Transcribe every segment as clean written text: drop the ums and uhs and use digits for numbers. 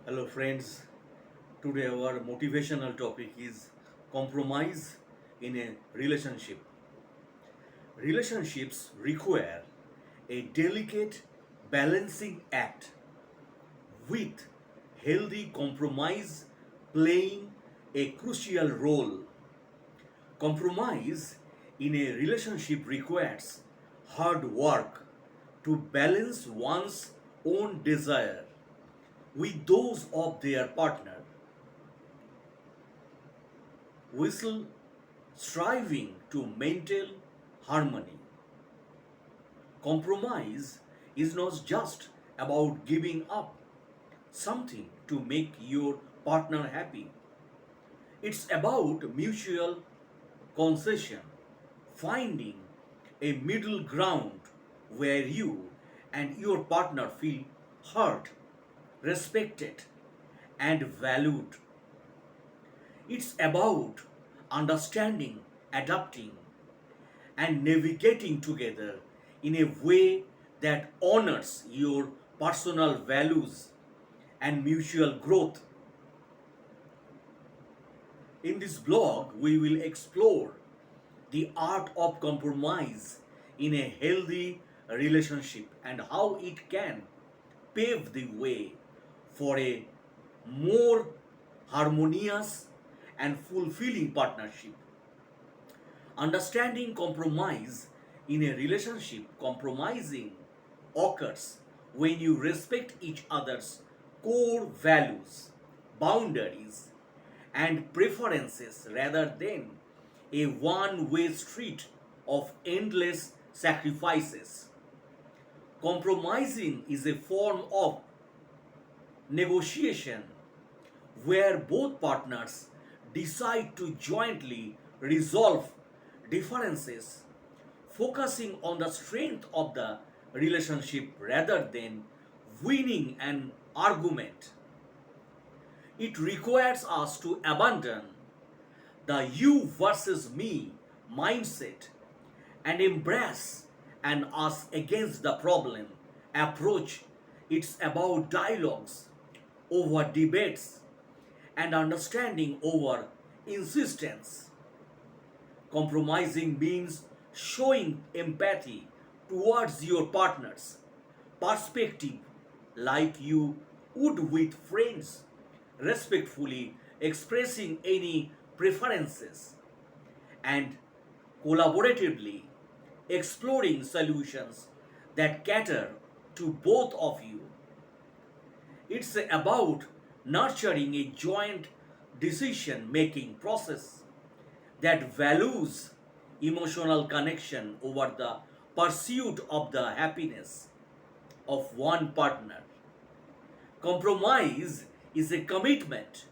Hello, friends. Today, our motivational topic is compromise in a relationship. Relationships require a delicate balancing act with healthy compromise playing a crucial role. Compromise in a relationship requires hard work to balance one's own desire with those of their partner, whistle striving to maintain harmony. Compromise is not just about giving up something to make your partner happy. It's about mutual concession, finding a middle ground where you and your partner feel heard, respected, and valued. It's about understanding, adapting, and navigating together in a way that honors your personal values and mutual growth. In this blog, we will explore the art of compromise in a healthy relationship and how it can pave the way for a more harmonious and fulfilling partnership. Understanding compromise in a relationship, compromising occurs when you respect each other's core values, boundaries, and preferences rather than a one way street of endless sacrifices. Compromising is a form of negotiation where both partners decide to jointly resolve differences, focusing on the strength of the relationship rather than winning an argument. It requires us to abandon the you versus me mindset and embrace an us against the problem approach. It's about dialogues over debates and understanding over insistence. Compromising means showing empathy towards your partner's perspective like you would with friends, respectfully expressing any preferences and collaboratively exploring solutions that cater to both of you. It's about nurturing a joint decision making process that values emotional connection over the pursuit of the happiness of one partner. Compromise is a commitment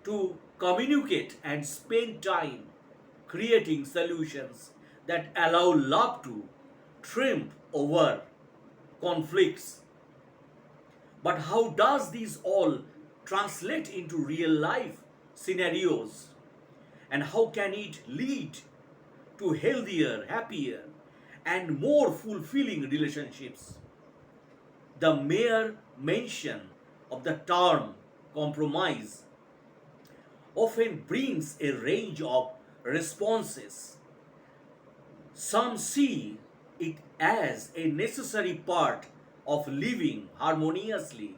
to communicate and spend time creating solutions that allow love to triumph over conflicts. But how does this all translate into real life scenarios? And how can it lead to healthier, happier, and more fulfilling relationships? The mere mention of the term compromise often brings a range of responses. Some see it as a necessary part of living harmoniously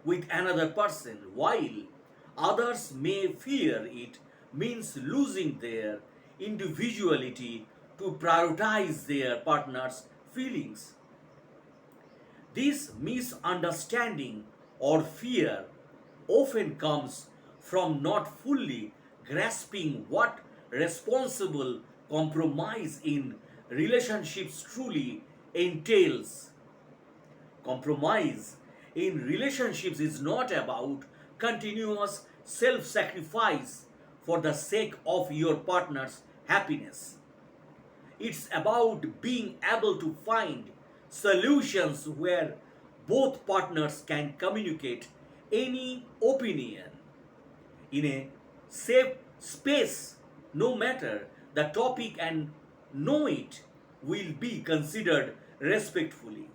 with another person, while others may fear it means losing their individuality to prioritize their partner's feelings. This misunderstanding or fear often comes from not fully grasping what responsible compromise in relationships truly entails. Compromise in relationships is not about continuous self sacrifice for the sake of your partner's happiness. It's about being able to find solutions where both partners can communicate any opinion in a safe space, no matter the topic, and know it will be considered respectfully.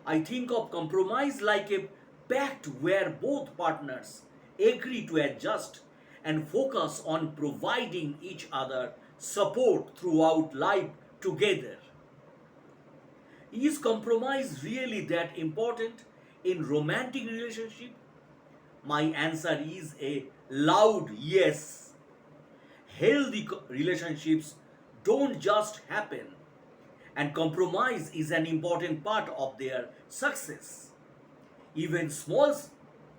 I think of compromise like a pact where both partners agree to adjust and focus on providing each other support throughout life together. Is compromise really that important in romantic relationship? My answer is a loud yes. Healthy relationships don't just happen, and compromise is an important part of their success. Even small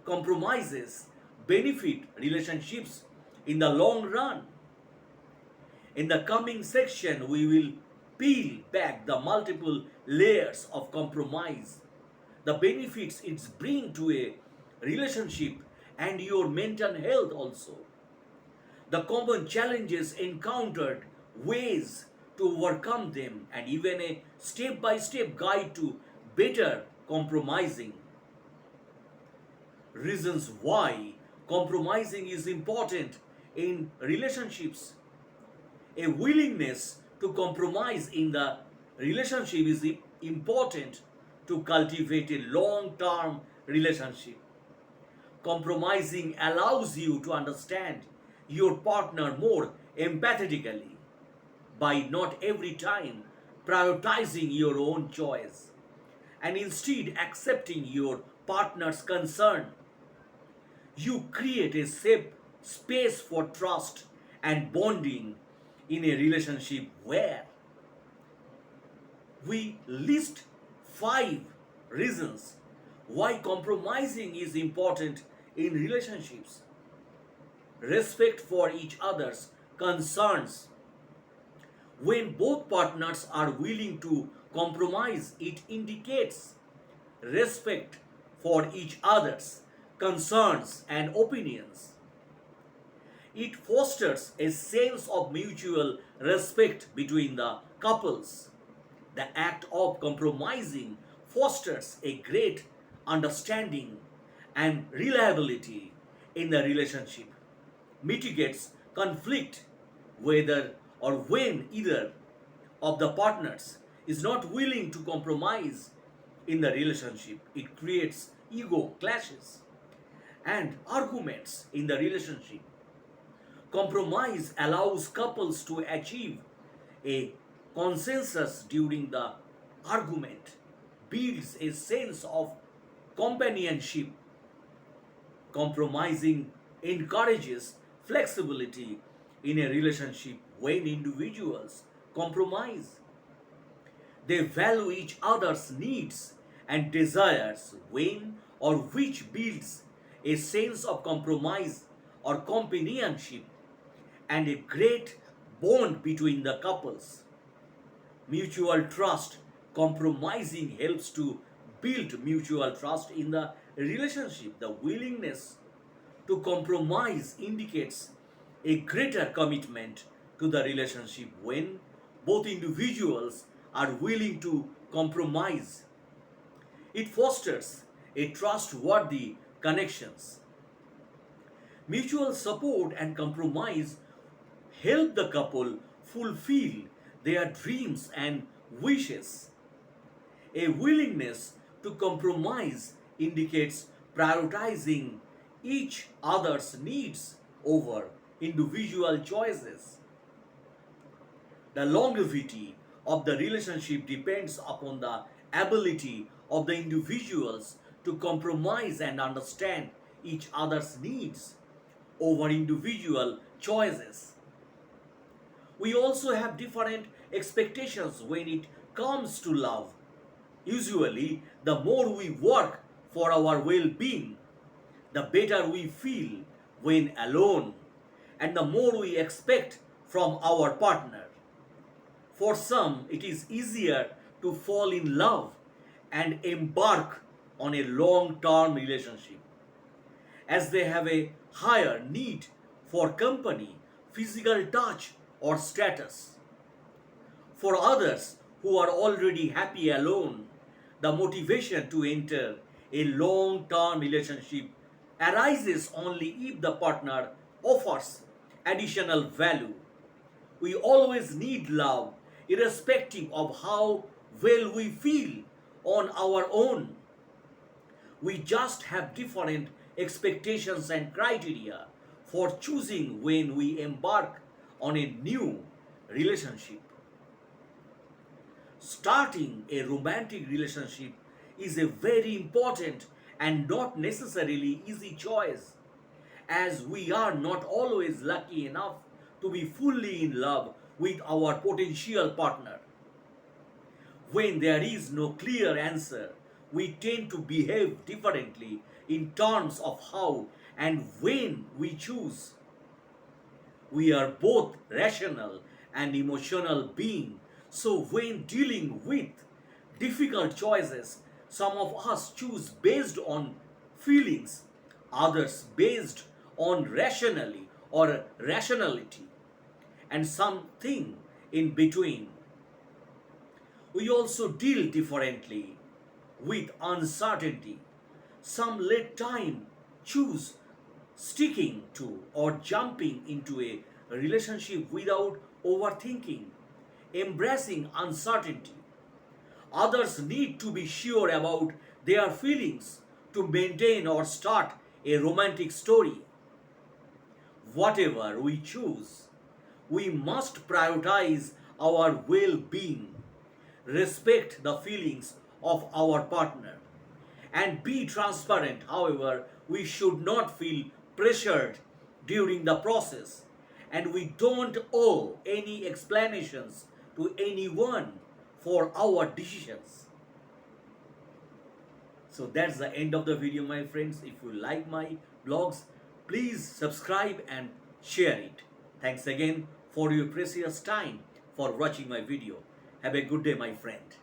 compromises benefit relationships in the long run. In the coming section, we will peel back the multiple layers of compromise, the benefits it's bring to a relationship and your mental health also, the common challenges encountered, ways to overcome them, and even a step by step guide to better compromising. Reasons why compromising is important in relationships. A willingness to compromise in the relationship is important to cultivate a long term relationship. Compromising allows you to understand your partner more empathetically by not every time prioritizing your own choice and instead accepting your partner's concern. You create a safe space for trust and bonding in a relationship where we list 5 reasons why compromising is important in relationships. Respect for each other's concerns. When both partners are willing to compromise, it indicates respect for each other's concerns and opinions. It fosters a sense of mutual respect between the couples. The act of compromising fosters a great understanding and reliability in the relationship, mitigates conflict whether or when either of the partners is not willing to compromise in the relationship. It creates ego clashes and arguments in the relationship. Compromise allows couples to achieve a consensus during the argument, builds a sense of companionship. Compromising encourages flexibility in a relationship when individuals compromise. They value each other's needs and desires when or which builds a sense of compromise or companionship and a great bond between the couples. Mutual trust. Compromising helps to build mutual trust in the relationship. The willingness to compromise indicates a greater commitment to the relationship when both individuals are willing to compromise. It fosters a trustworthy connections. Mutual support and compromise help the couple fulfill their dreams and wishes. A willingness to compromise indicates prioritizing each other's needs over individual choices. The longevity of the relationship depends upon the ability of the individuals to compromise and understand each other's needs over individual choices. We also have different expectations when it comes to love. Usually, the more we work for our well being, the better we feel when alone, and the more we expect from our partner. For some, it is easier to fall in love and embark on a long term relationship as they have a higher need for company, physical touch, or status. For others who are already happy alone, the motivation to enter a long term relationship arises only if the partner offers additional value. We always need love, irrespective of how well we feel on our own. We just have different expectations and criteria for choosing when we embark on a new relationship. Starting a romantic relationship is a very important and not necessarily easy choice, as we are not always lucky enough to be fully in love with our potential partner. When there is no clear answer, we tend to behave differently in terms of how and when we choose. We are both rational and emotional beings, so when dealing with difficult choices, some of us choose based on feelings, others based on rationality, and something in between. We also deal differently with uncertainty. Some let time choose sticking to or jumping into a relationship without overthinking, embracing uncertainty. Others need to be sure about their feelings to maintain or start a romantic story. Whatever we choose, we must prioritize our well being, respect the feelings of our partner, and be transparent. However, we should not feel pressured during the process, and we don't owe any explanations to anyone for our decisions. So that's the end of the video, my friends. If you like my blogs, please subscribe and share it. Thanks again for your precious time for watching my video. Have a good day, my friend.